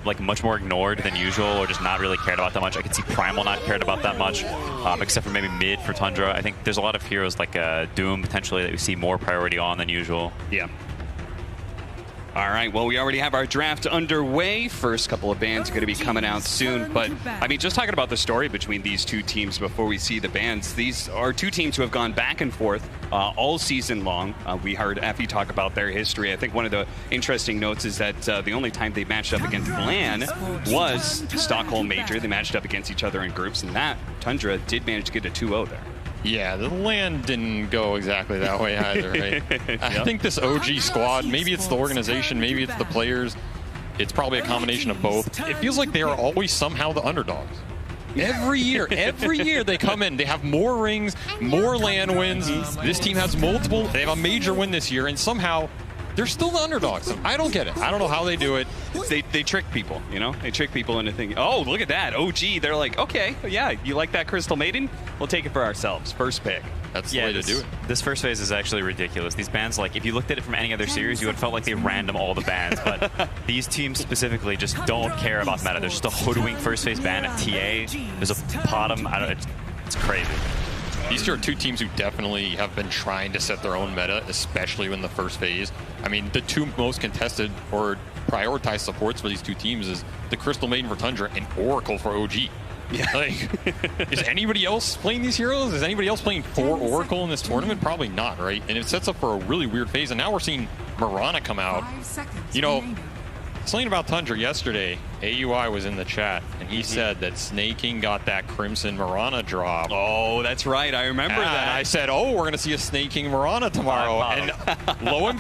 like much more ignored than usual, or just not really cared about that much. I could see Primal not cared about that much, except for maybe mid for Tundra. I think there's a lot of heroes like Doom potentially that we see more priority on than usual. Yeah. All right, well, we already have our draft underway. First couple of bans are going to be coming out soon. But, I mean, just talking about the story between these two teams before we see the bans, these are two teams who have gone back and forth all season long. We heard Effie talk about their history. I think one of the interesting notes is that the only time they matched up against LAN was Stockholm Major. They matched up against each other in groups, and that Tundra did manage to get a 2-0 there. Yeah, the LAN didn't go exactly that way either, right? I think this OG squad, maybe it's the organization, maybe it's the players. It's probably a combination of both. It feels like they are always somehow the underdogs. Every year they come in, they have more rings, more LAN wins. This team has multiple, they have a major win this year, and somehow they're still the underdogs. I don't get it. I don't know how they do it. They trick people, you know? They trick people into thinking, oh, look at that, OG. They're like, okay, yeah, you like that Crystal Maiden? We'll take it for ourselves. First pick. That's the way to do it. This first phase is actually ridiculous. These bans, like, if you looked at it from any other series, you would have felt like they random all the bans. But these teams specifically just don't care about meta. There's just a hoodwink first phase ban at TA. There's a bottom. I don't know. It's crazy. These two are two teams who definitely have been trying to set their own meta, especially in the first phase. I mean, the two most contested or prioritized supports for these two teams is the Crystal Maiden for Tundra and Oracle for OG. Yeah. Like, is anybody else playing these heroes? Is anybody else playing for Oracle in this tournament? Probably not, right? And it sets up for a really weird phase. And now we're seeing Mirana come out. You know, something about Tundra yesterday, AUI was in the chat, and he said that Snaking got that Crimson Mirana drop. Oh, that's right. I remember that. I said, oh, we're going to see a Snaking Mirana tomorrow. And lo and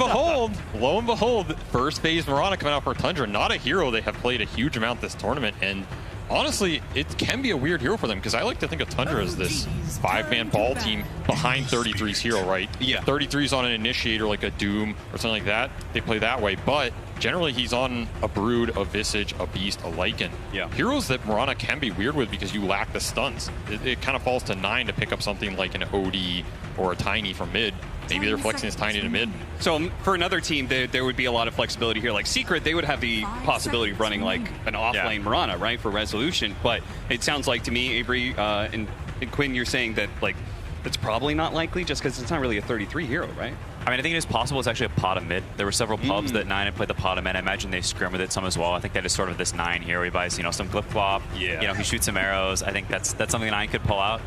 behold, first phase Mirana coming out for Tundra. Not a hero they have played a huge amount this tournament. And honestly, it can be a weird hero for them, because I like to think of Tundra as this 5-man ball team behind 33's hero, right? Yeah. 33's on an initiator like a Doom or something like that. They play that way, but generally he's on a Brood, a Visage, a Beast, a Lycan. Yeah. Heroes that Mirana can be weird with because you lack the stuns. It kind of falls to 9 to pick up something like an OD or a Tiny from mid. Maybe they're flexing his Tiny to mid. So for another team, there would be a lot of flexibility here. Like Secret, they would have the possibility of running like an off-lane Mirana, right, for resolution. But it sounds like to me, Avery and Quinn, you're saying that like it's probably not likely just because it's not really a 33 hero, right? I mean, I think it is possible it's actually a pot of mid. There were several pubs that 9 had played the pot of mid. I imagine they scrim with it some as well. I think that is sort of this 9 hero. He buys, you know, some Glip Flop. Yeah. You know, he shoots some arrows. I think that's something 9 could pull out.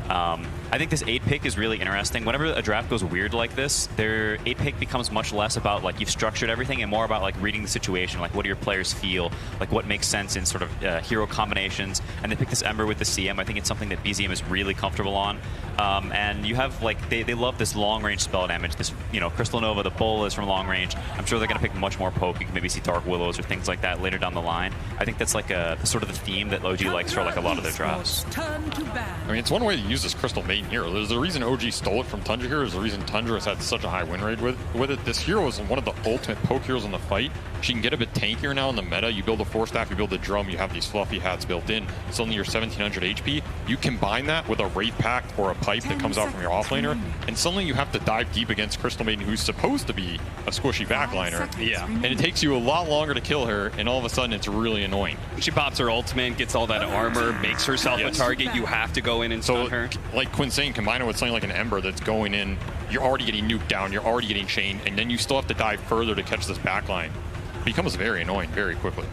I think this 8 pick is really interesting. Whenever a draft goes weird like this, their 8 pick becomes much less about like you've structured everything and more about like reading the situation, like what do your players feel, like what makes sense in sort of hero combinations. And they pick this Ember with the CM. I think it's something that BZM is really comfortable on. And you have like they love this long range spell damage. This, you know, Crystal Nova, the Bull is from long range. I'm sure they're going to pick much more poke. You can maybe see Dark Willows or things like that later down the line. I think that's like a sort of the theme that OG likes for like a lot of their drafts. I mean, it's one way to use this Crystal Maiden hero. There's a reason OG stole it from Tundra here. There's a reason Tundra has had such a high win rate with it. This hero is one of the ultimate poke heroes in the fight. She can get a bit tankier now in the meta. You build a 4-staff, you build a drum, you have these fluffy hats built in. Suddenly you're 1700 HP. You combine that with a Wraith Pact or a pipe that comes out from your offlaner, and suddenly you have to dive deep against Crystal Maiden, who's supposed to be a squishy backliner. Yeah. And it takes you a lot longer to kill her, and all of a sudden it's really annoying. She pops her ultimate, gets all that armor, makes herself a target. You have to go in and stun her. Like Quinn's saying, combine it with something like an Ember that's going in, you're already getting nuked down, you're already getting chained, and then you still have to dive further to catch this backline. It becomes very annoying very quickly.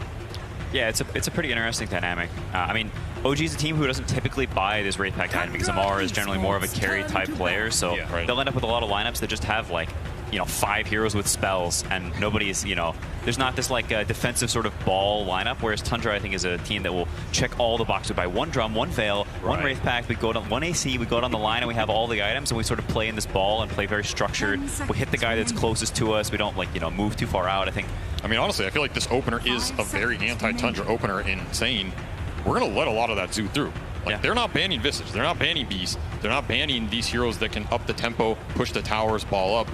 Yeah, it's a pretty interesting dynamic. I mean, OG is a team who doesn't typically buy this Wraith Pact item because Amar is generally more of a carry type player, so they'll end up with a lot of lineups that just have like, you know, 5 heroes with spells, and nobody's, you know, there's not this like defensive sort of ball lineup, whereas Tundra I think is a team that will check all the boxes by 1 drum, 1 veil, 1 Wraith Pact, we go down 1 AC, we go down the line and we have all the items and we sort of play in this ball and play very structured. We hit the guy that's closest to us, we don't like, you know, move too far out. I mean, honestly, I feel like this opener is a very anti-Tundra opener in saying we're going to let a lot of that zoo through. Like, they're not banning Visage, they're not banning Beast, they're not banning these heroes that can up the tempo, push the towers, ball up.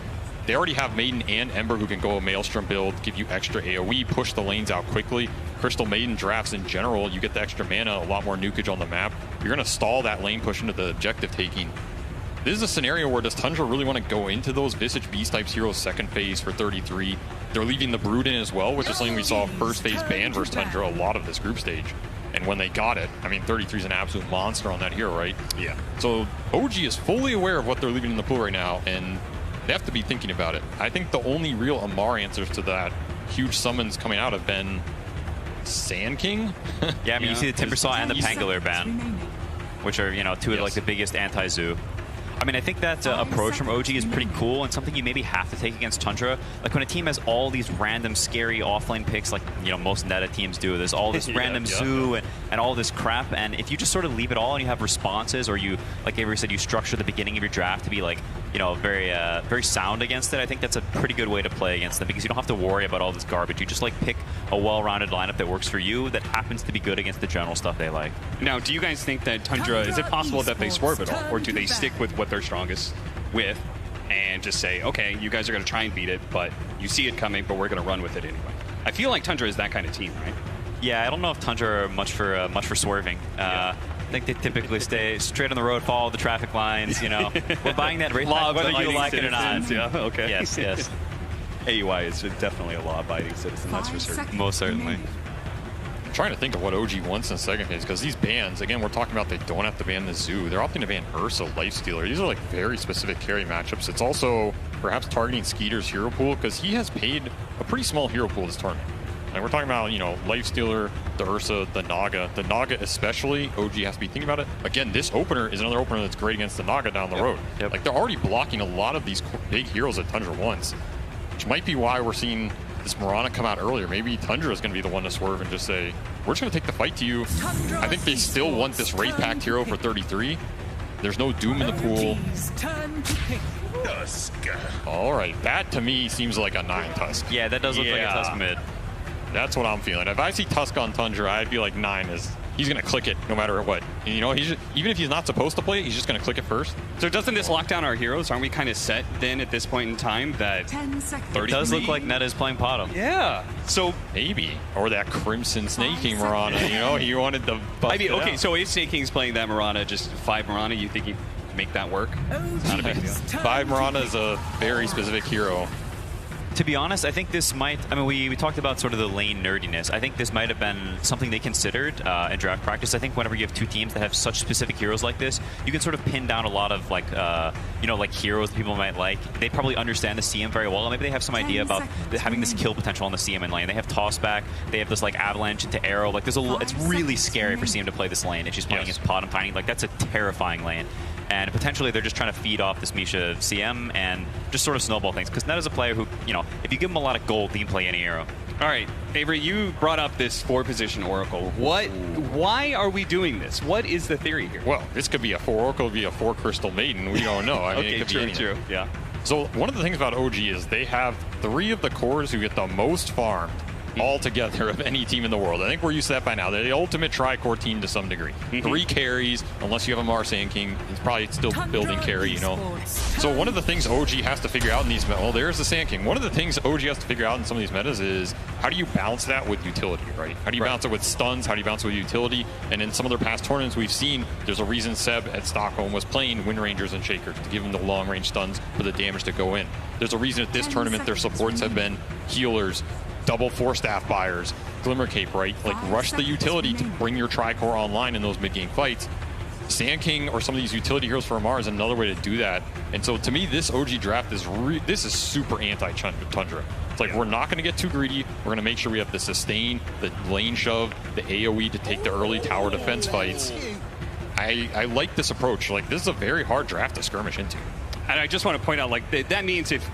They already have Maiden and Ember who can go a Maelstrom build, give you extra AoE, push the lanes out quickly. Crystal Maiden drafts in general, you get the extra mana, a lot more nukage on the map. You're going to stall that lane push into the objective taking. This is a scenario where does Tundra really want to go into those Visage Beast types heroes second phase for 33? They're leaving the Brood in as well, which is something we saw first phase ban versus Tundra a lot of this group stage. And when they got it, I mean, 33 is an absolute monster on that hero, right? Yeah. So OG is fully aware of what they're leaving in the pool right now, and they have to be thinking about it. I think the only real Amar answers to that huge summons coming out have been Sand King. Yeah, I mean, you see the Timbersaw and the Pangolier ban, which are, you know, two of like the biggest anti-zoo. I mean, I think that approach from OG is pretty cool and something you maybe have to take against Tundra. Like when a team has all these random scary offlane picks, like, you know, most meta teams do. There's all this random zoo and all this crap, and if you just sort of leave it all and you have responses, or you, like Avery said, you structure the beginning of your draft to be like, you know, very sound against it, I think that's a pretty good way to play against them, because you don't have to worry about all this garbage. You just like pick a well-rounded lineup that works for you that happens to be good against the general stuff they like. Now, do you guys think that Tundra, is it possible that they swerve it all, or do they stick with what they're strongest with and just say, okay, you guys are going to try and beat it, but you see it coming, but we're going to run with it anyway? I feel like Tundra is that kind of team, right? Yeah, I don't know if Tundra are much for swerving. I think they typically stay straight on the road, follow the traffic lines, you know. We're buying that race pack whether you like it or not. Yeah, okay. Yes, yes. AUI is definitely a law-abiding citizen, that's for certain. Most certainly. I'm trying to think of what OG wants in the second phase, because these bans, again, we're talking about they don't have to ban the Zoo. They're opting to ban Ursa, Lifestealer. These are like very specific carry matchups. It's also perhaps targeting Skeeter's hero pool, because he has paid a pretty small hero pool this tournament. And we're talking about, you know, Lifestealer, the Ursa, the Naga. The Naga especially, OG has to be thinking about it. Again, this opener is another opener that's great against the Naga down the road. Like, they're already blocking a lot of these big heroes that Tundra wants, which might be why we're seeing this Mirana come out earlier. Maybe Tundra is going to be the one to swerve and just say, we're just going to take the fight to you. I think they still want this Wraith Pact hero for 33. There's no Doom in the pool. All right, that to me seems like a 9 Tusk. Yeah, that does look like a Tusk mid. That's what I'm feeling. If I see Tusk on Tundra, I'd be like 9 is... He's going to click it no matter what. And, you know, even if he's not supposed to play it, he's just going to click it first. So doesn't this lock down our heroes? Aren't we kind of set then at this point in time that 10 seconds. It does look like Neta is playing bottom. Yeah. So maybe. Or that Crimson Snake King Mirana, you know, he wanted to bust I mean, it okay, out. so if Snake King's playing that Mirana, just 5 Mirana, you think you make that work? Not a big deal. 5 Mirana is a very specific hero. To be honest, I think this might, I mean, we talked about sort of the lane nerdiness. I think this might have been something they considered in draft practice. I think whenever you have two teams that have such specific heroes like this, you can sort of pin down a lot of like, you know, like heroes that people might like. They probably understand the CM very well. Maybe they have some idea about having this kill potential on the CM in lane. They have tossback. They have this like avalanche into arrow. Like there's it's really scary for CM to play this lane. If she's playing against Pod and Tiny, like that's a terrifying lane. And potentially they're just trying to feed off this Misha CM and just sort of snowball things. Because Neta's a player who, you know, if you give him a lot of gold, he can play any hero. All right, Avery, you brought up this 4-position Oracle. Why are we doing this? What is the theory here? Well, this could be a 4 Oracle, could be a 4 Crystal Maiden. We don't know. I mean, okay, it could true, be anything. true. Yeah. So one of the things about OG is they have 3 of the cores who get the most farmed all together of any team in the world. I think we're used to that by now. They're the ultimate tri-core team to some degree. 3 carries, unless you have a Sand King, it's probably still building carry, you know. So one of the things OG has to figure out in these metas, well, there's the Sand King. One of the things OG has to figure out in some of these metas is how do you balance that with utility, right? How do you balance it with stuns? How do you balance it with utility? And in some of their past tournaments we've seen, there's a reason Seb at Stockholm was playing Wind Rangers and Shakers to give him the long range stuns for the damage to go in. There's a reason at this tournament their supports have been healers, double 4-staff buyers, Glimmer Cape, right? Like rush the utility to bring your Tri-Core online in those mid-game fights. Sand King or some of these utility heroes for Amar is another way to do that. And so to me, this OG draft is this is super anti-Tundra. It's like we're not going to get too greedy. We're going to make sure we have the sustain, the lane shove, the AoE to take the early tower defense fights. I like this approach. Like this is a very hard draft to skirmish into. And I just want to point out, like, that means if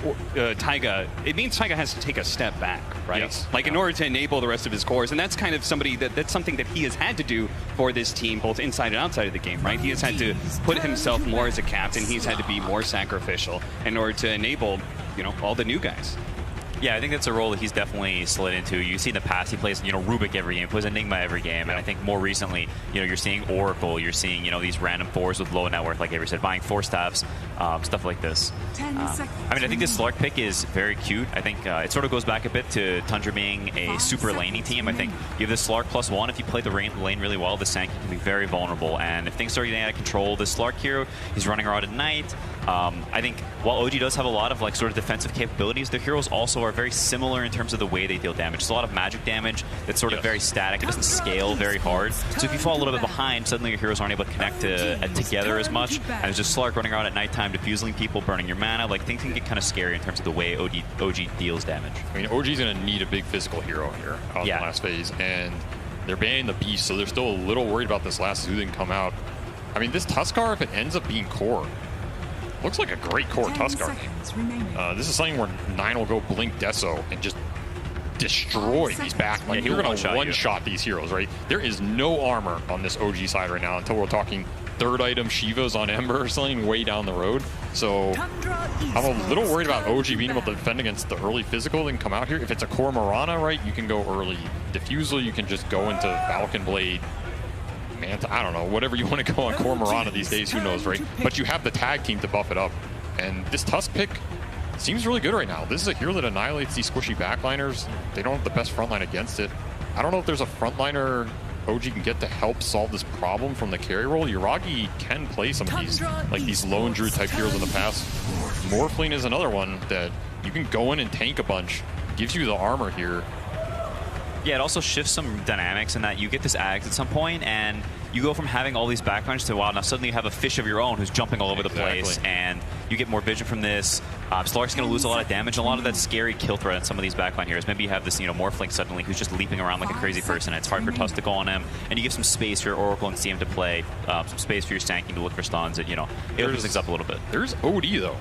Taiga, it means Taiga has to take a step back, right? Yes. Like, in order to enable the rest of his cores. And that's kind of that's something that he has had to do for this team, both inside and outside of the game, right? He has had to put himself more as a captain. He's had to be more sacrificial in order to enable, you know, all the new guys. Yeah, I think that's a role that he's definitely slid into. You see in the past, he plays, you know, Rubik every game, plays Enigma every game, and I think more recently, you know, you're seeing Oracle, you're seeing, you know, these random 4s with low net worth, like Avery said, buying 4 staffs, stuff like this. I mean, I think this Slark pick is very cute. I think it sort of goes back a bit to Tundra being a super laning team. I think you have this Slark +1. If you play the lane really well, the Sankey can be very vulnerable, and if things start getting out of control, this Slark hero, he's running around at night. I think while OG does have a lot of like sort of defensive capabilities, their heroes also are very similar in terms of the way they deal damage. It's a lot of magic damage that's sort of very static. It doesn't scale very hard. So if you fall a little bit behind, suddenly your heroes aren't able to connect together as much. And there's just Slark running around at nighttime, diffusing people, burning your mana. Like things can get kind of scary in terms of the way OG deals damage. I mean, OG's going to need a big physical hero here out in the last phase, and they're banning the Beast, so they're still a little worried about this last Zoo that can come out. I mean, this Tuskar, if it ends up being core, looks like a great core Tuskar. This is something where 9 will go Blink Deso and just destroy these back. Like, you're going to one-shot these heroes, right? There is no armor on this OG side right now until we're talking third item Shivas on Ember or something way down the road. So I'm a little worried about OG being able to defend against the early physical that can come out here. If it's a core Mirana, right, you can go early Diffusal, you can just go into Falcon Blade, Manta, I don't know, whatever you want to go on core Mirana these days, who knows, right? But you have the tag team to buff it up. And this Tusk pick seems really good right now. This is a hero that annihilates these squishy backliners. They don't have the best frontline against it. I don't know if there's a frontliner OG can get to help solve this problem from the carry role. Yuragi can play some of these, like these lone druid type heroes in the past. Morphling is another one that you can go in and tank a bunch. Gives you the armor here. Yeah, it also shifts some dynamics in that you get this Ags at some point, and you go from having all these backliners to, wow, now suddenly you have a fish of your own who's jumping all over the place, and you get more vision from this. Slark's going to lose a lot of damage, and a lot of that scary kill threat in some of these backline heroes. Maybe you have this, Morphling suddenly who's just leaping around like a crazy person, and it's hard for Tusk to go on him, and you give some space for your Oracle and CM to play, some space for your Sanking to look for stuns. It opens things up a little bit. There's OD, though.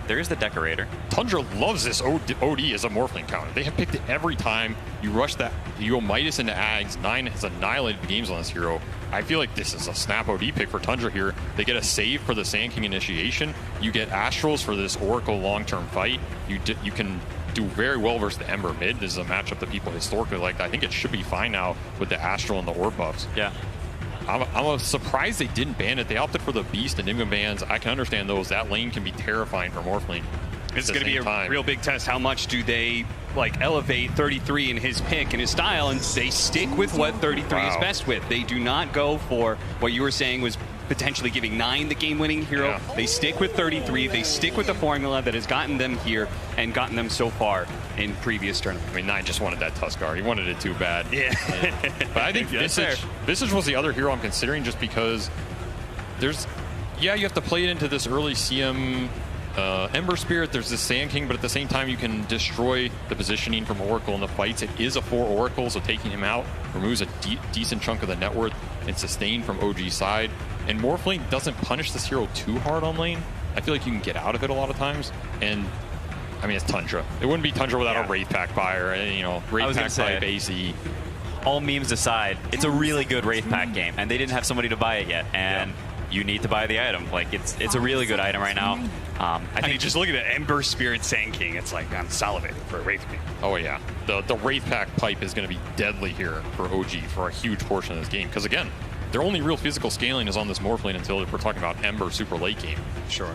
There is the Decorator. Tundra loves this OD as a Morphling counter. They have picked it every time. You rush that, you go Midas into Ags. 9 has annihilated the games on this hero. I feel like this is a snap OD pick for Tundra here. They get a save for the Sand King initiation. You get Astrals for this Oracle long-term fight. You can do very well versus the Ember mid. This is a matchup that people historically liked. I think it should be fine now with the Astral and the Orb buffs. Yeah. I'm surprised they didn't ban it. They opted for the Beast and Enigma bans. I can understand those. That lane can be terrifying for Morphling. It's going to be a real big test. How much do they elevate 33 in his pick and his style, and they stick with what 33 is best with. They do not go for what you were saying was potentially giving 9 the game-winning hero. Yeah. They stick with 33. They stick with the formula that has gotten them here and gotten them so far in previous tournaments. I mean, 9 just wanted that Tuskar. He wanted it too bad. Yeah. But I think Visage was the other hero I'm considering, just because there's, you have to play it into this early CM Ember Spirit. There's this Sand King, but at the same time you can destroy the positioning from Oracle in the fights. It is a 4 Oracle, so taking him out removes a decent chunk of the net worth and sustain from OG's side. And Morphling doesn't punish this hero too hard on lane. I feel like you can get out of it a lot of times. And I mean, it's Tundra. It wouldn't be Tundra without a Wraith Pack buyer, Wraith Pack type AC. All memes aside, it's a really good Wraith Pack game, and they didn't have somebody to buy it yet. And you need to buy the item. Like, it's a really good item right now. I think just look at the Ember Spirit Sand King. It's like, I'm salivating for a Wraith Pack. Oh yeah, the Wraith Pack pipe is going to be deadly here for OG for a huge portion of this game. Because again, their only real physical scaling is on this Morphling until we're talking about Ember super late game. Sure.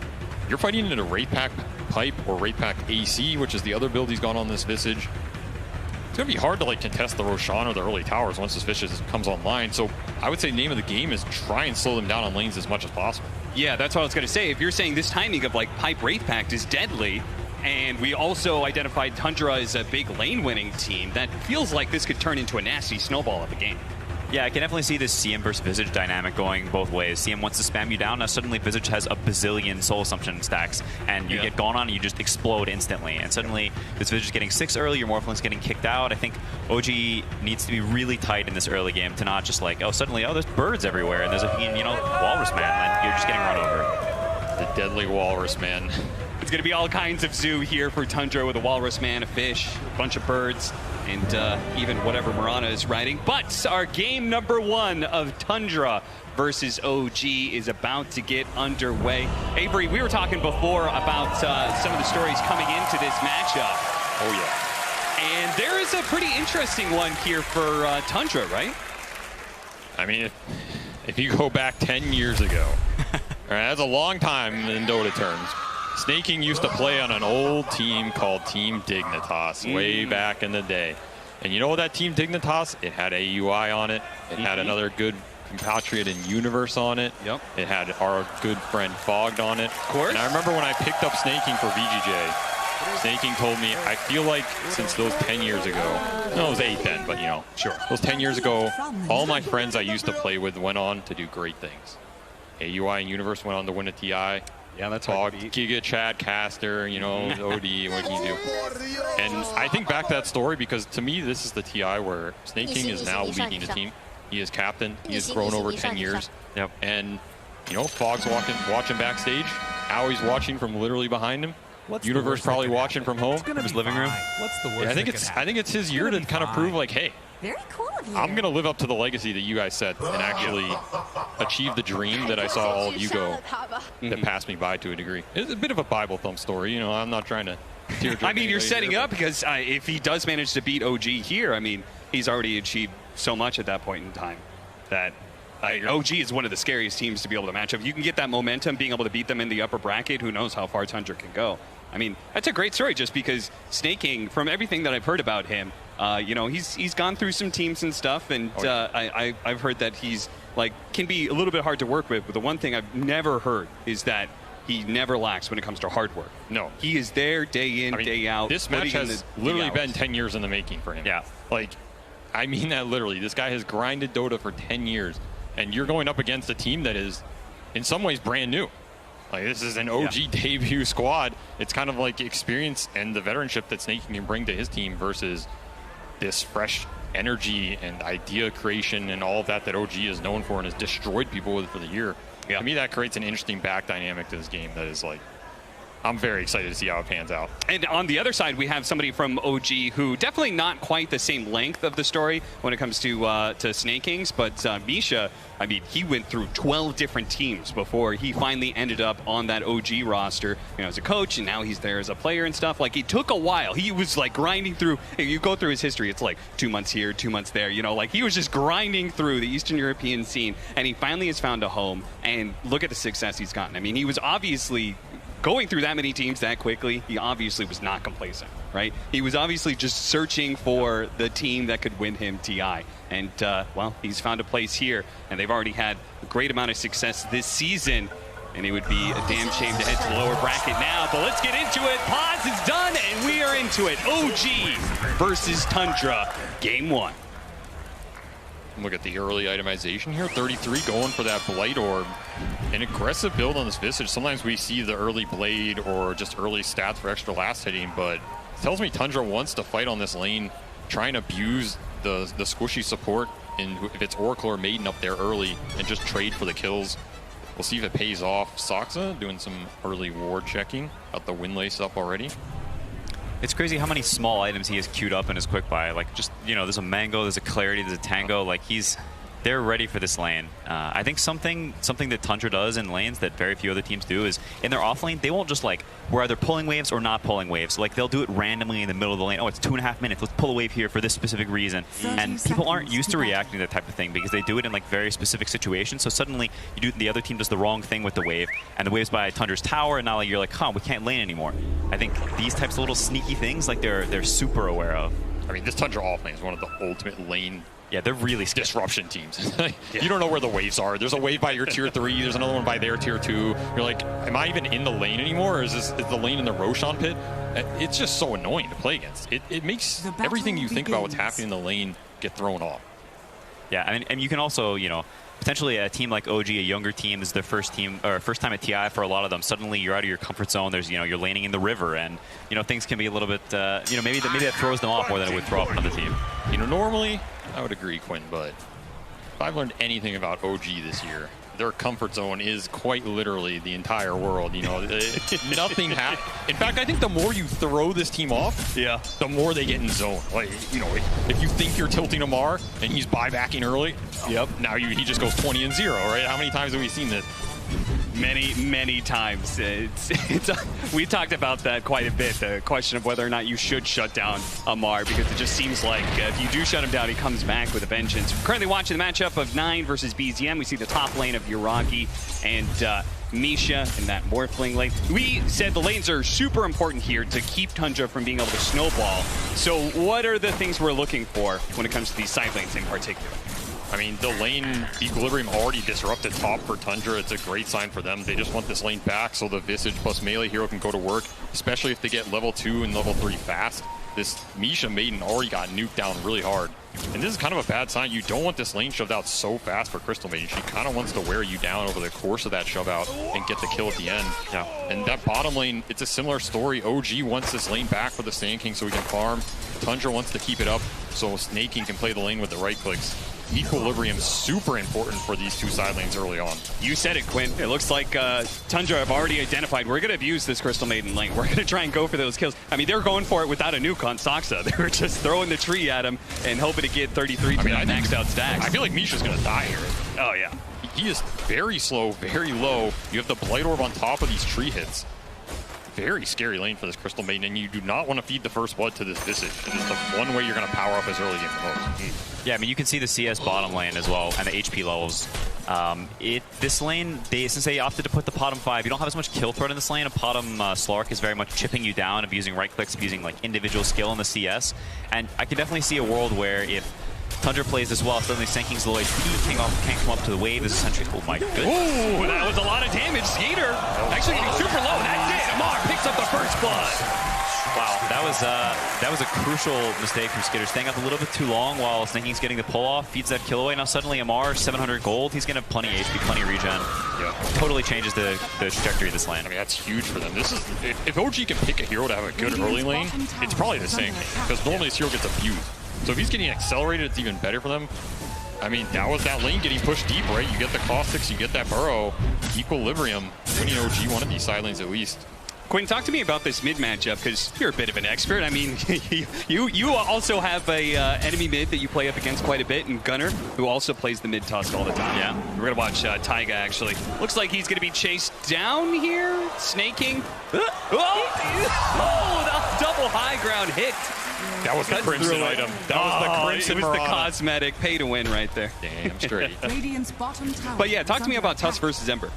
You're fighting into Wraith Pack pipe or Wraith Pack AC, which is the other build he's gone on this Visage. It's going to be hard to contest the Roshan or the early towers once this Visage comes online. So I would say name of the game is try and slow them down on lanes as much as possible. Yeah, that's what I was going to say. If you're saying this timing of pipe Wraith Pact is deadly, and we also identified Tundra as a big lane winning team, that feels like this could turn into a nasty snowball of a game. Yeah, I can definitely see this CM versus Visage dynamic going both ways. CM wants to spam you down. Now suddenly Visage has a bazillion Soul Assumption stacks, and you get gone on and you just explode instantly. And suddenly this Visage is getting 6 early, your Morphling's getting kicked out. I think OG needs to be really tight in this early game to not just suddenly, there's birds everywhere, and there's a Walrus Man, and you're just getting run over. The deadly Walrus Man. It's going to be all kinds of zoo here for Tundra with a Walrus Man, a fish, a bunch of birds, and even whatever Mirana is riding. But our game number 1 of Tundra versus OG is about to get underway. Avery, we were talking before about some of the stories coming into this matchup. Oh, yeah. And there is a pretty interesting one here for Tundra, right? I mean, if you go back 10 years ago, that's a long time in Dota terms. Snaking used to play on an old team called Team Dignitas way back in the day. And you know that Team Dignitas? It had AUI on it. It had another good compatriot in Universe on it. Yep. It had our good friend Fogged on it. Of course. And I remember when I picked up Snaking for VGJ, Snaking told me, I feel like since those 10 years ago, no, it was 8 then, but you know, Sure. those 10 years ago, all my friends I used to play with went on to do great things. AUI and Universe went on to win a TI. Yeah, that's Fog, hard to beat. Giga, Chad, Caster, you know, OD, what can you do? And I think back to that story because to me, this is the TI where Snaking is now leading the team. He is captain. He has grown over 10 years. Yep. And, you know, Fogg's watching backstage. Howie's watching from literally behind him. Universe probably watching from home. In his living room. What's the worst? Yeah, I think it's his year to kind of prove like, hey, Very cool of you. I'm going to live up to the legacy that you guys set and actually achieve the dream that I saw all of you go that passed me by to a degree. It's a bit of a Bible thump story. You know, I'm not trying to tearjerk I mean, you're anybody setting here, up because if he does manage to beat OG here, I mean, he's already achieved so much at that point in time that OG is one of the scariest teams to be able to match up. You can get that momentum, being able to beat them in the upper bracket. Who knows how far Tundra can go? I mean, that's a great story just because Snaking, from everything that I've heard about him, you know, he's gone through some teams and stuff, and I've heard that he's like can be a little bit hard to work with. But the one thing I've never heard is that he never lacks when it comes to hard work. No. He is there day in, day out. This match putting in has the literally hours. been 10 years in the making for him. Yeah. Like, I mean that literally. This guy has grinded Dota for 10 years, and you're going up against a team that is, in some ways, brand new. Like, this is an OG debut squad. It's kind of like experience and the veteranship that Snaking can bring to his team versus this fresh energy and idea creation and all of that OG is known for and has destroyed people with for the year. Yeah. To me, that creates an interesting back dynamic to this game that is like, I'm very excited to see how it pans out. And on the other side, we have somebody from OG who definitely not quite the same length of the story when it comes to Snakings, but Misha, I mean, he went through 12 different teams before he finally ended up on that OG roster, you know, as a coach, and now he's there as a player and stuff. Like, it took a while. He was like grinding through. You go through his history, it's like 2 months here, 2 months there. You know, like he was just grinding through the Eastern European scene, and he finally has found a home. And look at the success he's gotten. I mean, he was obviously going through that many teams that quickly. He obviously was not complacent, right? He was obviously just searching for the team that could win him TI. And, well, he's found a place here, and they've already had a great amount of success this season. And it would be a damn shame to head to the lower bracket now. But let's get into it. Pause is done, and we are into it. OG versus Tundra, game 1. Look at the early itemization here. 33 going for that Blight Orb. An aggressive build on this Visage. Sometimes we see the early Blade or just early stats for extra last hitting, but it tells me Tundra wants to fight on this lane, try and abuse the squishy support, and if it's Oracle or Maiden up there early, and just trade for the kills. We'll see if it pays off. Soxa doing some early ward checking. Got the Windlace up already. It's crazy how many small items he has queued up in his quick buy. Like, just, you know, there's a Mango, there's a Clarity, there's a Tango. Like, they're ready for this lane. I think something that Tundra does in lanes that very few other teams do is in their off lane, they won't just like, we're either pulling waves or not pulling waves. Like, they'll do it randomly in the middle of the lane. Oh, it's 2.5 minutes. Let's pull a wave here for this specific reason. And people aren't used to reacting to that type of thing because they do it in like very specific situations. So suddenly the other team does the wrong thing with the wave, and the wave's by Tundra's tower, and now like, you're like, huh, we can't lane anymore. I think these types of little sneaky things, like they're super aware of. I mean, this Tundra off lane is one of the ultimate lane they're really sketchy. Disruption teams. You don't know where the waves are. There's a wave by your tier 3. There's another one by their tier 2. You're like, am I even in the lane anymore? Or is the lane in the Roshan pit? It's just so annoying to play against. It makes everything you think about what's happening in the lane get thrown off. Yeah, and you can also, you know, potentially a team like OG, a younger team, is their first time at TI for a lot of them. Suddenly you're out of your comfort zone. There's, you know, you're laning in the river, and you know things can be a little bit, you know, maybe that throws them off more than it would throw off another team. You know, normally I would agree, Quinn, but if I've learned anything about OG this year, their comfort zone is quite literally the entire world. You know, nothing happens. In fact, I think the more you throw this team off, the more they get in zone. Like, you know, if you think you're tilting Amar and he's buybacking early, now he just goes 20-0, right? How many times have we seen this? Many times. We talked about that quite a bit, the question of whether or not you should shut down Amar, because it just seems like if you do shut him down, he comes back with a vengeance. We're currently watching the matchup of 9 versus BZM. We see the top lane of Yuragi and Misha in that Morphling lane. We said the lanes are super important here to keep Tundra from being able to snowball. So what are the things we're looking for when it comes to these side lanes in particular? I mean, the lane equilibrium already disrupted top for Tundra. It's a great sign for them. They just want this lane back so the Visage plus melee hero can go to work, especially if they get level 2 and level 3 fast. This Misha Maiden already got nuked down really hard. And this is kind of a bad sign. You don't want this lane shoved out so fast for Crystal Maiden. She kind of wants to wear you down over the course of that shove out and get the kill at the end. Yeah. And that bottom lane, it's a similar story. OG wants this lane back for the Sand King so he can farm. Tundra wants to keep it up so Snake King can play the lane with the right clicks. Equilibrium super important for these two side lanes early on. You said it, Quinn. It looks like Tundra have already identified we're going to abuse this Crystal Maiden lane. We're going to try and go for those kills. I mean, they're going for it without a nuke on Saksa. They were just throwing the tree at him and hoping to get 33 to maxed out stacks. I feel like Misha's going to die here. Oh, yeah. He is very slow, very low. You have the Blight Orb on top of these tree hits. Very scary lane for this Crystal Maiden, and you do not want to feed the first blood to this Visage. It is the one way you're going to power up his early game the most. Yeah, I mean, you can see the CS bottom lane as well, and the HP levels. This lane, since they opted to put the bottom 5, you don't have as much kill threat in this lane. A bottom Slark is very much chipping you down, abusing right clicks, abusing like individual skill in the CS. And I can definitely see a world where if Tundra plays as well, suddenly Sand King's low HP, can't come up to the wave. This is essentially, oh my goodness. Ooh, that was a lot of damage. Skater actually getting super low. That's it. Amar picks up the first blood. Wow, that was a crucial mistake from Skitter, staying up a little bit too long while Snake King's getting the pull off, feeds that kill away. Now suddenly Amar, 700 gold, he's gonna have plenty HP, plenty regen. Yeah. Totally changes the trajectory of this lane. I mean, that's huge for them. This is if OG can pick a hero to have a good early lane, it's probably the Sand King, because normally this hero gets abused. So if he's getting accelerated, it's even better for them. I mean, that was that lane getting pushed deep, right? You get the caustics, you get that burrow, equilibrium. Winning OG one of these side lanes at least. Quinn, talk to me about this mid matchup, because you're a bit of an expert. I mean, you also have a enemy mid that you play up against quite a bit, and Gunner, who also plays the mid tusk all the time. Yeah. We're going to watch Taiga, actually. Looks like he's going to be chased down here. Snake King. The double high ground hit. That was the Crimson item. That was the Crimson It was the Mirana. cosmetic pay to win right there. Damn straight. But yeah, talk to me about Tusk versus Ember.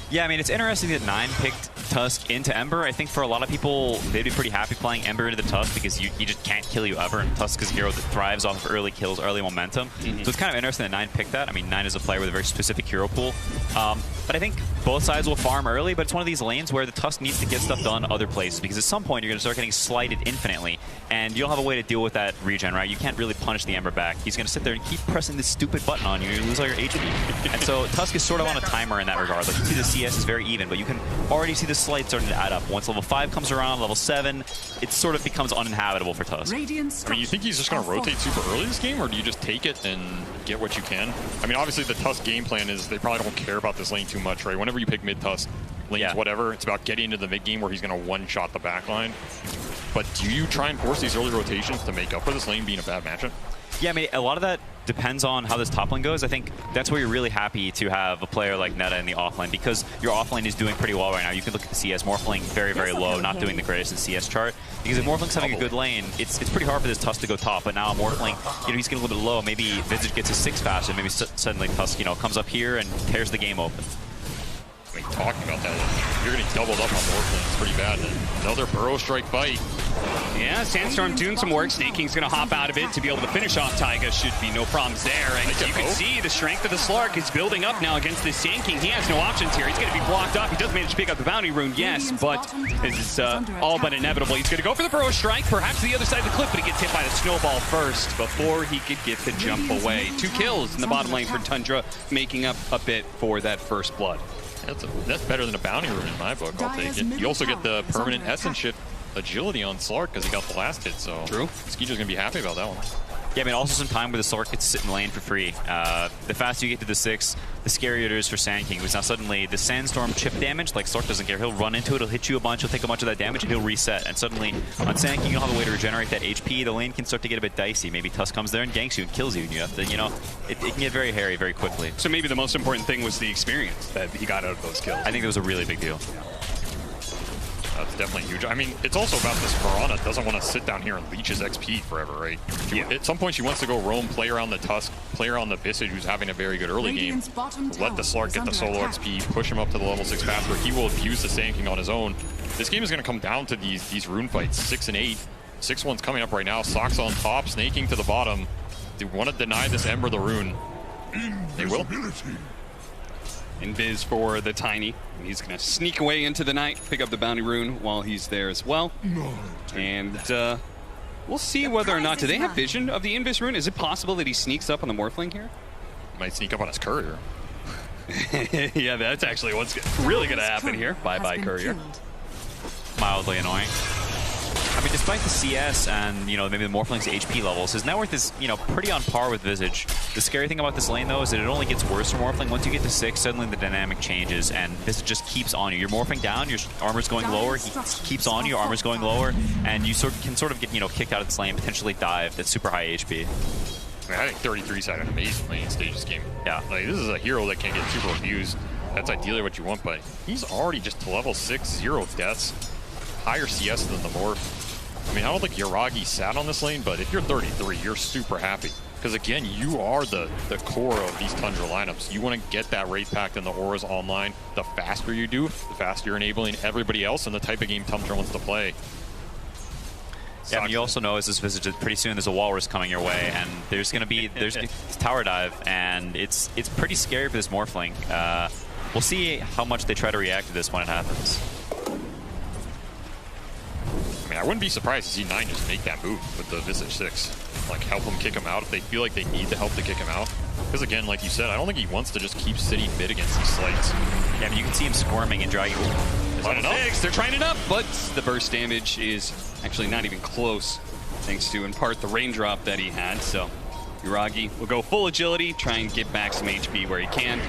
Yeah, I mean, it's interesting that 9 picked Tusk into Ember. I think for a lot of people, they'd be pretty happy playing Ember into the Tusk because he just can't kill you ever, and Tusk is a hero that thrives off of early kills, early momentum. So it's kind of interesting that 9 picked that. I mean, 9 is a player with a very specific hero pool. But I think both sides will farm early, but it's one of these lanes where the Tusk needs to get stuff done other places, because at some point you're going to start getting slighted infinitely, and you don't have a way to deal with that regen, right? You can't really punish the Ember back. He's going to sit there and keep pressing this stupid button on you, and you lose all your HP. And so Tusk is sort of on a timer in that regard. Like, you see the CS is very even, but you can already see the slight starting to add up. Once level 5 comes around, level 7, it sort of becomes uninhabitable for Tusk. I mean, you think he's just going to rotate super early this game, or do you just take it and get what you can? I mean, obviously the Tusk game plan is they probably don't care about this lane too much, right? Whenever you pick mid-Tusk, lanes, whatever, it's about getting into the mid game where he's going to one-shot the backline. But do you try and force these early rotations to make up for this lane being a bad matchup? Yeah, I mean, a lot of that depends on how this top lane goes. I think that's where you're really happy to have a player like Netta in the offlane, because your offlane is doing pretty well right now. You can look at the CS, Morphling very, very low, not doing the greatest in CS chart. Because if Morphling's having a good lane, it's pretty hard for this Tusk to go top. But now Morphling, he's getting a little bit low. Maybe Visage gets his 6 faster. Maybe suddenly Tusk, comes up here and tears the game open. I mean, talking about that, you're getting doubled up on Morphling. It's pretty bad. Another Burrow Strike fight. Yeah, Sandstorm doing some work. Snake King's going to hop out of it to be able to finish off Taiga. Should be no problems there. And you can see the strength of the Slark is building up now against this Sand King. He has no options here. He's going to be blocked off. He does manage to pick up the bounty rune, yes, but it's all but inevitable. He's going to go for the Burrow Strike, perhaps to the other side of the cliff, but he gets hit by the snowball first before he could get the jump away. 2 kills in the bottom lane for Tundra, making up a bit for that first blood. That's better than a bounty rune in my book. I'll take it. You also get the permanent essence shift agility on Slark because he got the last hit, so true. Skeeter's going to be happy about that one. Yeah, I mean, also some time where the Slark gets to sit in lane for free. The faster you get to the 6, the scarier it is for Sand King, because now suddenly the Sandstorm chip damage, like Slark doesn't care. He'll run into it, he'll hit you a bunch, he'll take a bunch of that damage, and he'll reset. And suddenly, on Sand King, you don't have a way to regenerate that HP. The lane can start to get a bit dicey. Maybe Tusk comes there and ganks you and kills you, and you have to, it can get very hairy very quickly. So maybe the most important thing was the experience that he got out of those kills. I think that was a really big deal. That's definitely huge. I mean, it's also about this Mirana doesn't want to sit down here and leech his XP forever, right? At some point, she wants to go roam, play around the Tusk, play around the Visage, who's having a very good early game. Let the Slark get the solo XP, push him up to the level 6 fast, where he will abuse the Sand King on his own. This game is going to come down to these rune fights, 6 and 8. 6-1's coming up right now. Sox on top, Snake King to the bottom. They want to deny this Ember the rune. They will. Invis for the Tiny. And he's going to sneak away into the night, pick up the bounty rune while he's there as well. And we'll see whether or not... Do they have vision of the Invis rune? Is it possible that he sneaks up on the Morphling here? Might sneak up on his courier. Yeah, that's actually what's really going to happen here. Bye-bye, courier. Mildly annoying. I mean, despite the CS and, you know, maybe the Morphling's HP levels, his net worth is, you know, pretty on par with Visage. The scary thing about this lane, though, is that it only gets worse for Morphling. Once you get to 6, suddenly the dynamic changes, and Visage just keeps on you. You're morphing down, your armor's going lower, he keeps on you, your armor's going lower, and you can sort of get, you know, kicked out of this lane, potentially dive at super high HP. I mean, I think 33's had an amazing lane stage this game. Yeah. Like, this is a hero that can get super abused. That's ideally what you want, but he's already just to level 6, 0 deaths. Higher CS than the Morph. I mean, I don't think Yuragi sat on this lane, but if you're 33, you're super happy. Because again, you are the core of these Tundra lineups. You want to get that Wraith Pact and the auras online. The faster you do, the faster you're enabling everybody else in the type of game Tundra wants to play. Yeah, I mean, you also know as this Visage that pretty soon there's a Walrus coming your way, and there's going to be this tower dive, and it's pretty scary for this Morphling. We'll see how much they try to react to this when it happens. I mean, I wouldn't be surprised to see 9 just make that move with the Visage 6. Like, help him kick him out if they feel like they need the help to kick him out. Because again, like you said, I don't think he wants to just keep sitting mid against these slights. Yeah, I mean, you can see him squirming and dragging. They're trying it up, but the burst damage is actually not even close, thanks to, in part, the raindrop that he had. So Yuragi will go full agility, try and get back some HP where he can.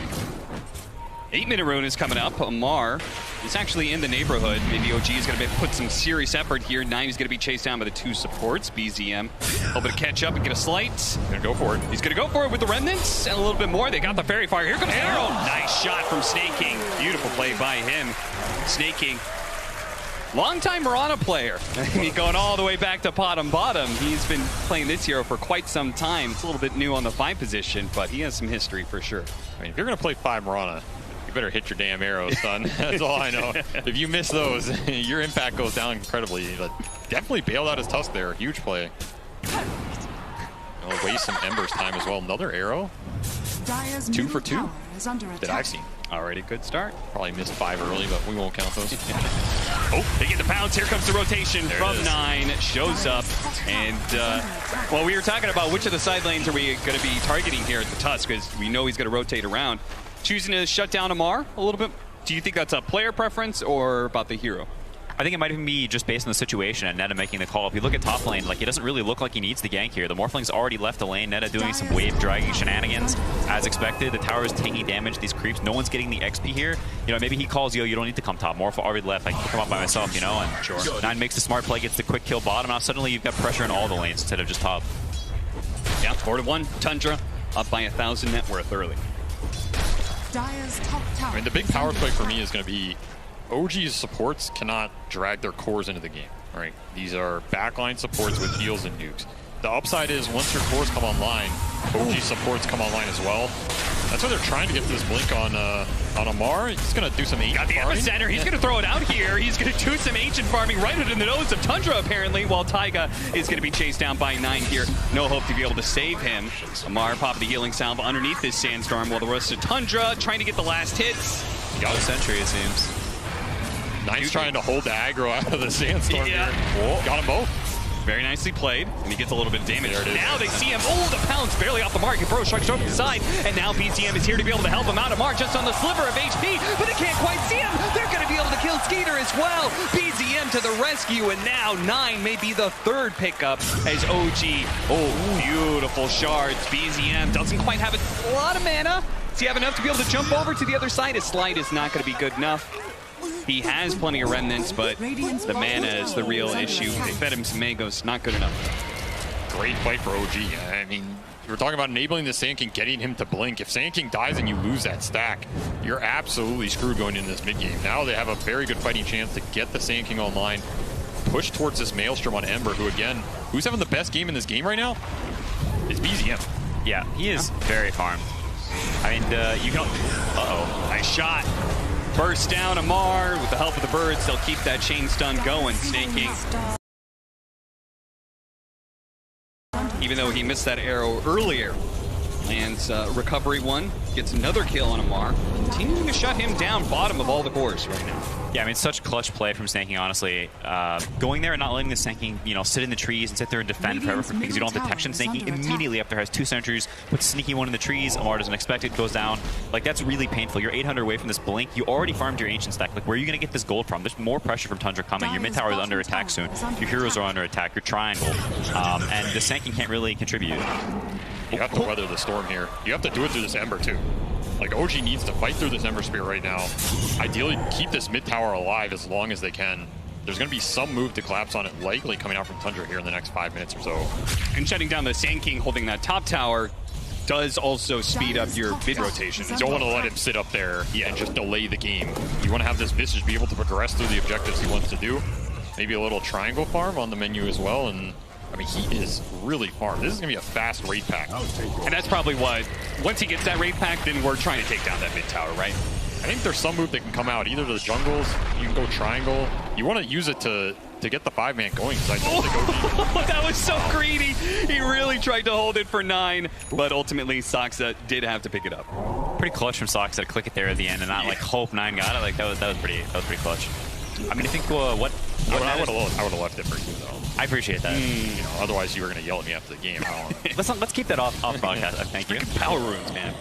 8-minute rune is coming up. Amar is actually in the neighborhood. Maybe OG is going to put some serious effort here. 9 is going to be chased down by the 2 supports. BZM hoping to catch up and get a slight. Gonna go for it. He's going to go for it with the remnants and a little bit more. They got the fairy fire. Here comes Arrow. Nice shot from Snake King. Beautiful play by him. Snake King, longtime Mirana player. I mean, going all the way back to bottom. He's been playing this hero for quite some time. It's a little bit new on the 5 position, but he has some history for sure. I mean, if you're going to play 5 Mirana, you better hit your damn arrows, son. That's all I know. If you miss those, your impact goes down incredibly. But definitely bailed out his tusk there. Huge play. I'll waste some Ember's time as well. Another arrow. 2 for 2 that I've seen. Already good start. Probably missed 5 early, but we won't count those. Oh, they get the pounce. Here comes the rotation from 9. Shows up. And, well, we were talking about which of the side lanes are we going to be targeting here at the Tusk, because we know he's going to rotate around. Choosing to shut down Amar a little bit. Do you think that's a player preference or about the hero? I think it might even be just based on the situation and Netta making the call. If you look at top lane, like, it doesn't really look like he needs the gank here. The Morphling's already left the lane. Netta doing some wave dragging shenanigans as expected. The tower is taking damage. These creeps, no one's getting the XP here. You know, maybe he calls, yo, you don't need to come top. Morph already left. I can come up by myself, you know? And sure. 9 makes the smart play, gets the quick kill bottom. Now suddenly you've got pressure in all the lanes instead of just top. Yeah, 4-1. Tundra up by 1,000 net worth early. I mean, the big power play for me is going to be OG's supports cannot drag their cores into the game. Right? These are backline supports with heals and nukes. The upside is once your cores come online, OG supports come online as well. That's why they're trying to get this blink on Amar. He's going to do some ancient got the farming. epicenter. He's going to throw it out here. He's going to do some ancient farming right under the nose of Tundra, apparently, while Taiga is going to be chased down by 9 here. No hope to be able to save him. Amar popped the healing salve underneath this sandstorm, while the rest of Tundra trying to get the last hits. Got a sentry, it seems. 9's trying to hold the aggro out of the sandstorm here. Whoa. Got them both. Very nicely played, and he gets a little bit of damage. There it is. Now they see him. Oh, the pounce barely off the mark. He throws strikes over the side, and now BCM is here to be able to help him out. Amar just on the sliver of HP, but they can't quite see him. They're going to be able to kill Skeeter as well. BZM to the rescue, and now 9 may be the 3rd pickup as OG. Oh, beautiful shards. BZM doesn't quite have a lot of mana. Does he have enough to be able to jump over to the other side? His slide is not going to be good enough. He has plenty of remnants, but the mana is the real issue. They fed him some mangoes, not good enough. Great fight for OG. I mean, we're talking about enabling the Sand King, getting him to blink. If Sand King dies and you lose that stack, you're absolutely screwed going into this mid-game. Now they have a very good fighting chance to get the Sand King online, push towards this Maelstrom on Ember, who again, who's having the best game in this game right now? It's BZM. Yeah, he is very farmed. I mean, you can... Uh-oh. Nice shot. Burst down Amar with the help of the birds. They'll keep that chain stun going. Snake King, even though he missed that arrow earlier, Lands recovery one, gets another kill on Amar, continuing to shut him down bottom of all the cores right now. Yeah, I mean, such clutch play from Sanking, honestly. Going there and not letting the Sanking, sit in the trees and sit there and defend forever because you don't have detection. Sanking immediately up there has 2 sentries, puts sneaky one in the trees. Amar doesn't expect it, goes down. Like, that's really painful. You're 800 away from this blink. You already farmed your ancient stack. Like, where are you going to get this gold from? There's more pressure from Tundra coming. Your mid tower is under attack soon. Your heroes are under attack. Your triangle. And the Sanking can't really contribute. You have to weather the storm here. You have to do it through this Ember, too. Like, OG needs to fight through this Ember Spear right now. Ideally, keep this mid tower alive as long as they can. There's going to be some move to collapse on it, likely coming out from Tundra here in the next 5 minutes or so. And shutting down the Sand King holding that top tower does also speed up your mid rotation. You don't want to let him sit up there and just delay the game. You want to have this Visage be able to progress through the objectives he wants to do. Maybe a little triangle farm on the menu as well. And I mean, he is really farmed. This is going to be a fast raid pack. And that's probably what, once he gets that raid pack, then we're trying to take down that mid tower, right? I think there's some move that can come out, either to the jungles, you can go triangle. You want to use it to get the 5-man going, because I don't think OG... That was so greedy! He really tried to hold it for 9, but ultimately Soxa did have to pick it up. Pretty clutch from Soxa to click it there at the end and not like hope 9 got it. Like that was pretty clutch. I mean, I think I would have left it for you, though. I appreciate that. Otherwise, you were going to yell at me after the game. Let's keep that off broadcast. Thank you. Power runes, man.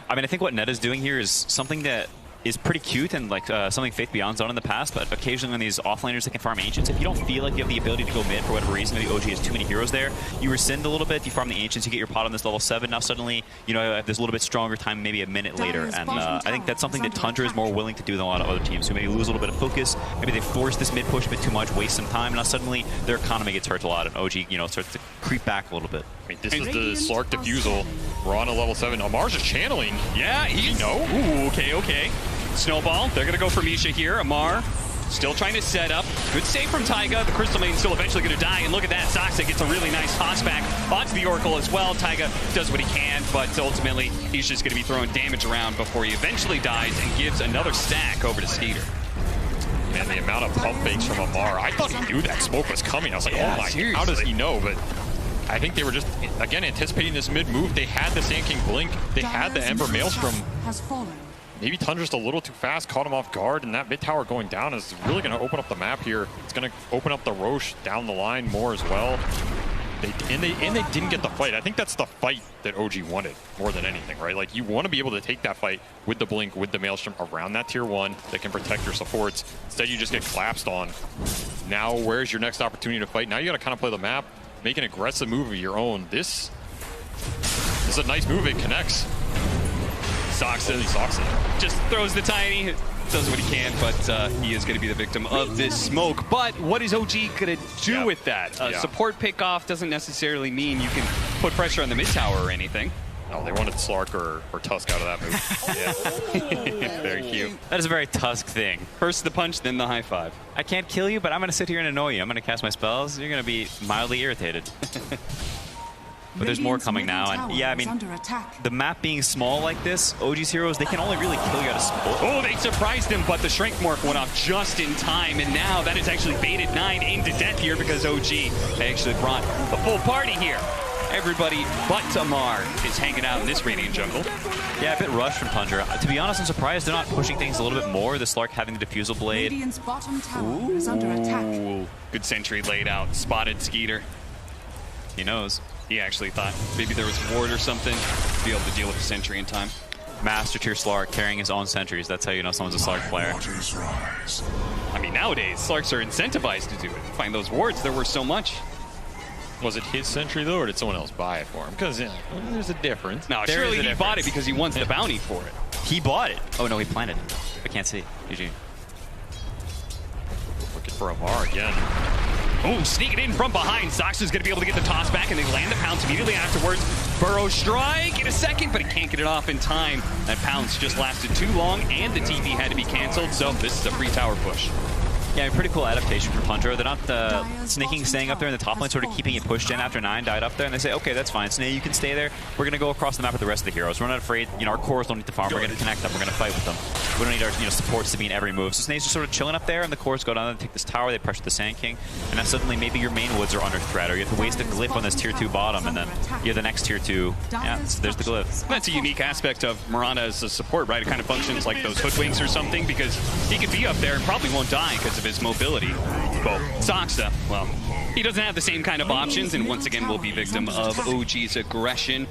I mean, I think what Neta's doing here is something that is pretty cute and like something Faith Beyond's done in the past, but occasionally when these offlaners that can farm Ancients, if you don't feel like you have the ability to go mid for whatever reason, maybe OG has too many heroes there, you rescind a little bit, you farm the Ancients, you get your pot on this level 7, now suddenly, have this little bit stronger time, maybe a minute later, and I think that's something that Tundra is more willing to do than a lot of other teams who maybe lose a little bit of focus, maybe they force this mid push a bit too much, waste some time, and now suddenly their economy gets hurt a lot, and OG, starts to creep back a little bit. I mean, this is the Slark Diffusal. We're on a level 7. Amar's just channeling. Yeah, Ooh, okay. Snowball, they're going to go for Misha here. Amar still trying to set up. Good save from Taiga. The Crystal Maiden's still eventually going to die. And look at that. Soxa gets a really nice toss back onto the Oracle as well. Taiga does what he can, but ultimately he's just going to be throwing damage around before he eventually dies and gives another stack over to Skeeter. Man, the amount of pump fakes from Amar. I thought he knew that smoke was coming. I was like, yeah, oh my, seriously. How does he know? But I think they were just, again, anticipating this mid move. They had the Sand King blink. They had the Ember Maelstrom. Maybe Tundra's a little too fast, caught him off guard, and that mid tower going down is really going to open up the map here. It's going to open up the Roche down the line more as well. They didn't get the fight. I think that's the fight that OG wanted more than anything, right? Like, you want to be able to take that fight with the blink, with the Maelstrom around that tier 1 that can protect your supports. Instead, you just get collapsed on. Now, where's your next opportunity to fight? Now you got to kind of play the map, make an aggressive move of your own. This is a nice move. It connects. Soxa just throws the tiny, does what he can, but he is going to be the victim of this smoke. But what is OG going to do with that? Support pick-off doesn't necessarily mean you can put pressure on the mid tower or anything. No, they wanted Slark or Tusk out of that move. Very cute. That is a very Tusk thing. First the punch, then the high five. I can't kill you, but I'm going to sit here and annoy you. I'm going to cast my spells. You're going to be mildly irritated. But there's more coming now, and yeah, I mean, the map being small like this, OG's heroes, they can only really kill you out of smoke. Oh, they surprised him, but the Shrink Morph went off just in time, and now that has actually baited 9 into death here because OG, they actually brought the full party here. Everybody but Amar is hanging out in this Radiant jungle. Yeah, a bit rushed from Tundra. To be honest, I'm surprised they're not pushing things a little bit more. The Slark having the Diffusal Blade. Radiant's bottom tower is under attack. Ooh, good sentry laid out, spotted Skeeter. He knows. He actually thought maybe there was a ward or something to be able to deal with the sentry in time. Master tier Slark carrying his own sentries. That's how you know someone's a Slark player. I mean, nowadays, Slarks are incentivized to do it. Find those wards, they're worth so much. Was it his sentry, though, or did someone else buy it for him? Because there's a difference. No, surely he bought it because he wants the bounty for it. He bought it. Oh, no, he planted it. I can't see. GG. Looking for Amar again. Oh, sneaking in from behind. Soxa's going to be able to get the toss back, and they land the pounce immediately afterwards. Burrow strike in a second, but he can't get it off in time. That pounce just lasted too long, and the TP had to be canceled, so this is a free tower push. Yeah, pretty cool adaptation from Tundra. They're not sneaking, staying up there in the top lane, sort of keeping it pushed in after 9 died up there, and they say, okay, that's fine. So now you can stay there. We're going to go across the map with the rest of the heroes. We're not afraid. You know, our cores don't need to farm. We're going to connect them. We're going to fight with them. We don't need our supports to be in every move. So Snake's just sort of chilling up there, and the cores go down and take this tower. They pressure the Sand King, and then suddenly maybe your main woods are under threat, or you have to waste a glyph on this tier 2 bottom, and then you have the next tier 2. Yeah, so there's the glyph. That's a unique aspect of Mirana as a support, right? It kind of functions like those hoodwinks or something, because he could be up there and probably won't die because of his mobility. Well, Saksa, well, he doesn't have the same kind of options, and once again will be victim of OG's aggression.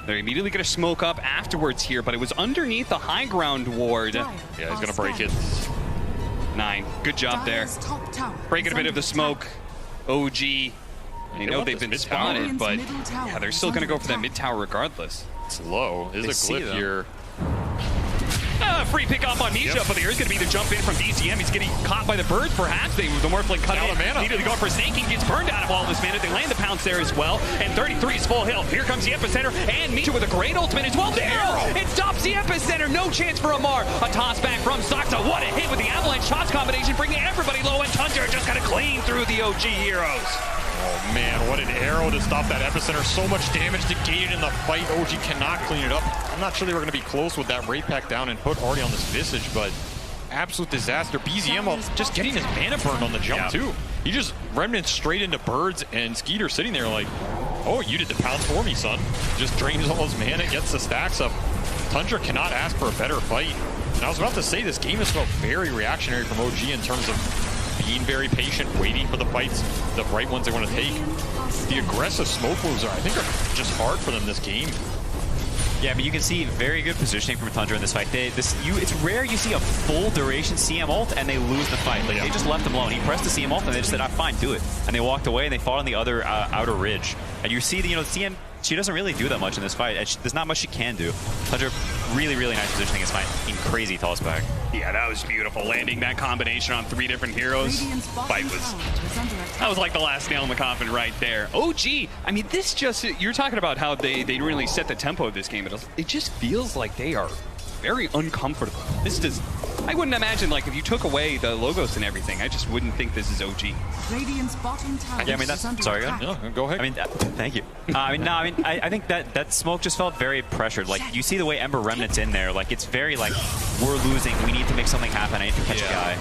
They're immediately going to smoke up afterwards here, but it was underneath the high ground ward. Yeah, he's going to break it. 9, good job there. Breaking a bit of the smoke. OG, I know they've been spotted, but yeah, they're still going to go for that mid tower regardless. It's low. There's a glyph here. Free pick off on Misha, but there's going to be the jump in from BCM. He's getting caught by the birds, perhaps. The Morphling cut out of mana. Needed to go for Snake. He gets burned out of all this mana. They land the pounce there as well. And 33 is full health. Here comes the Epicenter, and Misha with a great ultimate as well. The arrow! It stops the Epicenter. No chance for Amar. A toss back from Saksa. What a hit with the avalanche shots combination, bringing everybody low, and Tundra just kind of clean through the OG heroes. Oh man, what an arrow to stop that Epicenter. So much damage negated in the fight. OG cannot clean it up. I'm not sure they were going to be close with that Wraith Pack down and put already on this Visage, but absolute disaster. BZM just getting his mana burned on the jump too. He just remnants straight into birds, and Skeeter sitting there like, oh, you did the pounce for me, son. Just drains all his mana, gets the stacks up. Tundra cannot ask for a better fight. And I was about to say, this game has felt very reactionary from OG in terms of being very patient, waiting for the fights, the right ones they want to take. The aggressive smoke moves I think are just hard for them this game. Yeah, but you can see very good positioning from Tundra in this fight. It's rare you see a full duration CM ult and they lose the fight. Like, they just left him alone. He pressed the CM ult and they just said, fine, do it. And they walked away and they fought on the other outer ridge. And you see, CM, she doesn't really do that much in this fight. There's not much she can do. Tundra, really, really nice positioning in this fight. Crazy toss back. Yeah, that was beautiful. Landing that combination on 3 different heroes. That was like the last nail in the coffin right there. OG, I mean, this just, you're talking about how they really set the tempo of this game. It just feels like they are very uncomfortable. This is, I wouldn't imagine, like, if you took away the logos and everything, I just wouldn't think this is OG. Yeah, I mean, that's, sorry, go ahead. I mean, thank you. I think that smoke just felt very pressured. Like, you see the way Ember Remnant's in there. Like, it's very like, we're losing. We need to make something happen. I need to catch a guy.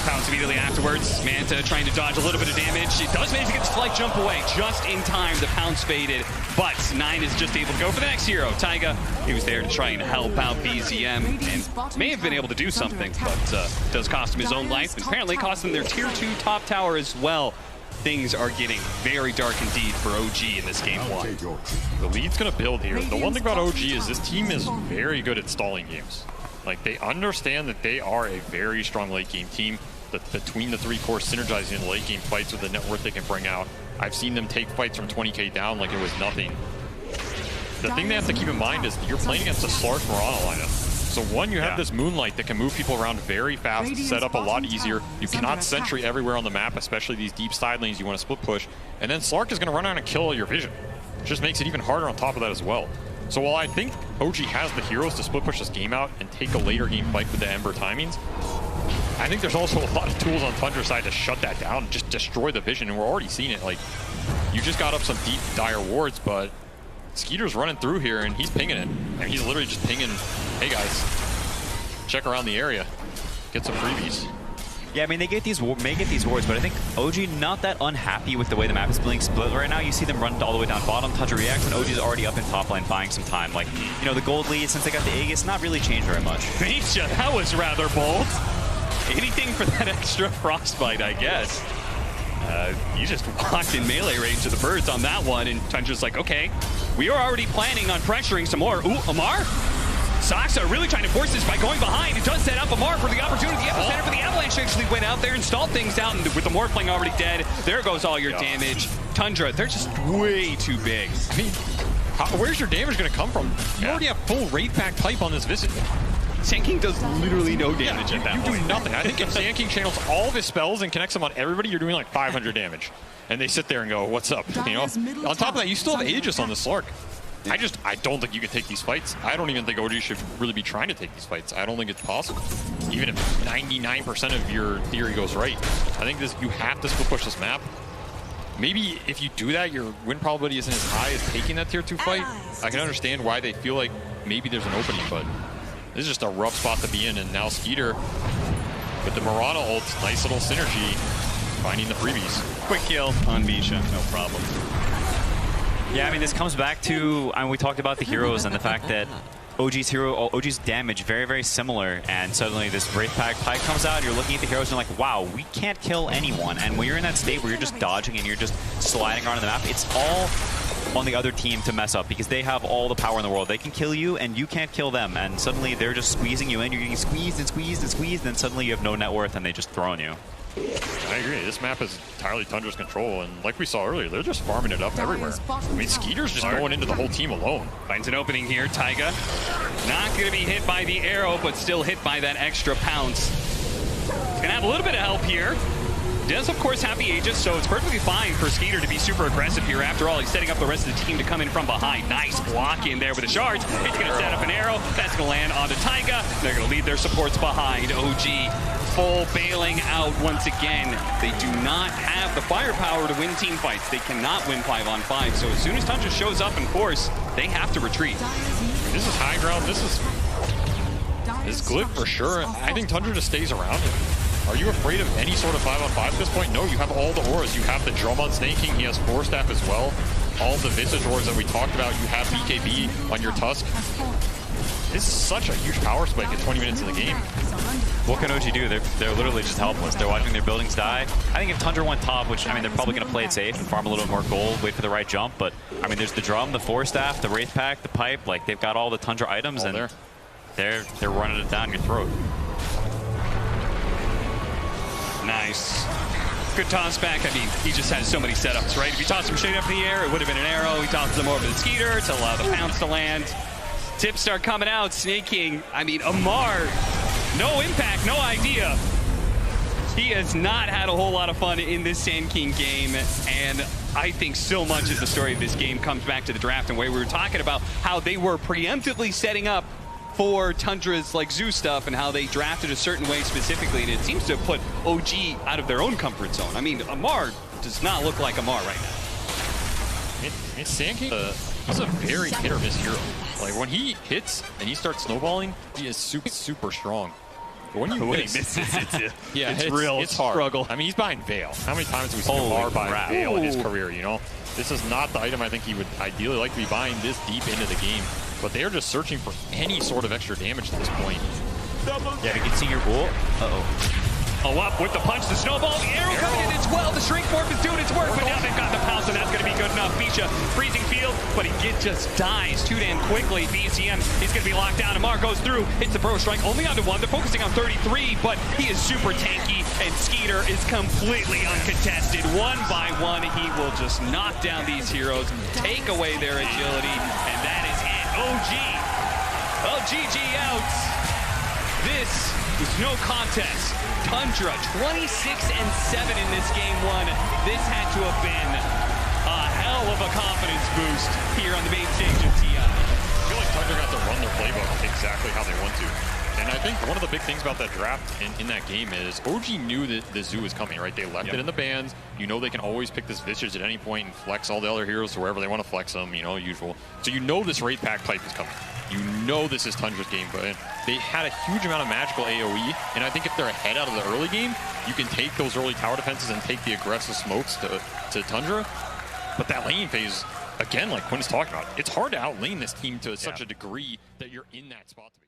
Pounce immediately afterwards. Manta trying to dodge a little bit of damage. She does manage to get the slight jump away just in time. The pounce faded, but 9 is just able to go for the next hero. Taiga, he was there to try and help out BZM and may have been able to do something, but does cost him his own life and apparently cost him their tier 2 top tower as well. Things are getting very dark indeed for OG in this game 1. The lead's going to build here. The one thing about OG is this team is very good at stalling games. Like, they understand that they are a very strong late game team. Between the 3 cores synergizing in the late game fights with the net worth they can bring out. I've seen them take fights from 20k down like it was nothing. The thing they have to keep in mind is you're playing against a Slark Mirana lineup. So one, you have this Moonlight that can move people around very fast, set up a lot easier. You cannot sentry everywhere on the map, especially these deep side lanes you want to split push. And then Slark is going to run around and kill all your vision. It just makes it even harder on top of that as well. So while I think OG has the heroes to split push this game out and take a later game fight with the Ember timings, I think there's also a lot of tools on Tundra's side to shut that down, just destroy the vision, and we're already seeing it. Like, you just got up some deep, dire wards, but Skeeter's running through here, and he's pinging it. And he's literally just pinging, hey guys, check around the area, get some freebies. Yeah, I mean, they may get these wards, but I think OG not that unhappy with the way the map is being split right now. You see them run all the way down bottom, Tundra reacts, and OG's already up in top lane buying some time. Like, the gold lead, since they got the Aegis, not really changed very much. Misha, that was rather bold. Anything for that extra frostbite, I guess. You just walked in melee range of the birds on that one, and Tundra's like, okay, we are already planning on pressuring some more. Ooh, Amar? Saksa really trying to force this by going behind. It does set up Amar for the opportunity. The epicenter for the avalanche actually went out there and stalled things out, and with the Morphling already dead, there goes all your damage. Tundra, they're just way too big. I mean, where's your damage going to come from? You already have full Wraith Pack type on this Visage. Sand King does literally no damage at that point. You do nothing. I think if Sand King channels all of his spells and connects them on everybody, you're doing like 500 damage. And they sit there and go, what's up? On top of that, you still have Aegis on the Slark. I don't think you can take these fights. I don't even think OG should really be trying to take these fights. I don't think it's possible. Even if 99% of your theory goes right. I think you have to split push this map. Maybe if you do that, your win probability isn't as high as taking that tier 2 fight. I can understand why they feel like maybe there's an opening, but this is just a rough spot to be in. And now Skeeter with the Marana ult, nice little synergy, finding the freebies. Quick kill on Misha, no problem. Yeah, I mean, this comes back to, we talked about the heroes and the fact that OG's damage very, very similar, and suddenly this Wraith Pack pipe comes out, you're looking at the heroes and you're like, wow, we can't kill anyone. And when you're in that state where you're just dodging and you're just sliding around the map, it's all on the other team to mess up because they have all the power in the world. They can kill you and you can't kill them, and suddenly they're just squeezing you in, you're getting squeezed and squeezed and squeezed, and suddenly you have no net worth and they just throw on you. I agree. This map is entirely Tundra's control, and like we saw earlier, they're just farming it up everywhere. I mean, Skeeter's just going into the whole team alone. Finds an opening here, Taiga. Not going to be hit by the arrow, but still hit by that extra pounce. He's going to have a little bit of help here. Does, of course, have the Aegis, so it's perfectly fine for Skeeter to be super aggressive here. After all, he's setting up the rest of the team to come in from behind. Nice block in there with the shards. It's going to set up an arrow. That's going to land onto Taiga. They're going to leave their supports behind. OG full bailing out once again. They do not have the firepower to win team fights. They cannot win 5-on-5. So as soon as Tundra shows up in force, they have to retreat. This is high ground. This is Glib for sure. I think Tundra just stays around him. Are you afraid of any sort of 5-on-5 at this point? No, you have all the auras. You have the drum on Snake King. He has 4 staff as well. All the Visage auras that we talked about. You have BKB on your Tusk. This is such a huge power spike at 20 minutes in the game. What can OG do? They're literally just helpless. They're watching their buildings die. I think if Tundra went top, which, I mean, they're probably going to play it safe and farm a little bit more gold, wait for the right jump, but, I mean, there's the drum, the 4 staff, the Wraith Pack, the pipe, like, they've got all the Tundra items, and they're running it down your throat. Nice. Good toss back. I mean, he just has so many setups, right? If you toss him straight up in the air, it would have been an arrow. He tosses him over the Skeeter to allow the pounce to land. Tips start coming out. Snake King, I mean, Amar, no impact, no idea. He has not had a whole lot of fun in this Sand King game, and I think so much of the story of this game comes back to the draft and where we were talking about how they were preemptively setting up for Tundra's like zoo stuff and how they drafted a certain way specifically, and it seems to have put OG out of their own comfort zone. I mean, Amar does not look like Amar right now. Sand King is a very hit or miss hero. Like when he hits and he starts snowballing, he is super strong. But when he misses, it's hard. Struggle. I mean, he's behind Veil. How many times have we seen Amar buy Veil in his career, you know? This is not the item I think he would ideally like to be buying this deep into the game. But they are just searching for any sort of extra damage at this point. Yeah, you can see your bull. Oh, up with the punch, the snowball, the arrow coming in as well. The shrink morph is doing its work, but now they've got the pounce, and that's going to be good enough. Misha, freezing field, but he just dies too damn quickly. BCM, he's going to be locked down. Amar goes through, hits the pro strike, only onto 1. They're focusing on 33, but he is super tanky, and Skeeter is completely uncontested. 1 by 1, he will just knock down these heroes, take away their agility, and that is it. OG. Well, GG out. This was no contest. Tundra 26-7 in this game 1. This had to have been a hell of a confidence boost here on the main stage of TI. I feel like Tundra got to run their playbook exactly how they want to. And I think one of the big things about that draft in that game is OG knew that the zoo was coming, right? They left it in the bans. You know they can always pick this Visage at any point and flex all the other heroes to wherever they want to flex them, you know, usual. So you know this Wraith Pack pipe is coming. You know this is Tundra's game, but they had a huge amount of magical AoE, and I think if they're ahead out of the early game, you can take those early tower defenses and take the aggressive smokes to Tundra. But that lane phase, again, like Quinn is talking about, it's hard to outlane this team to such a degree that you're in that spot to be.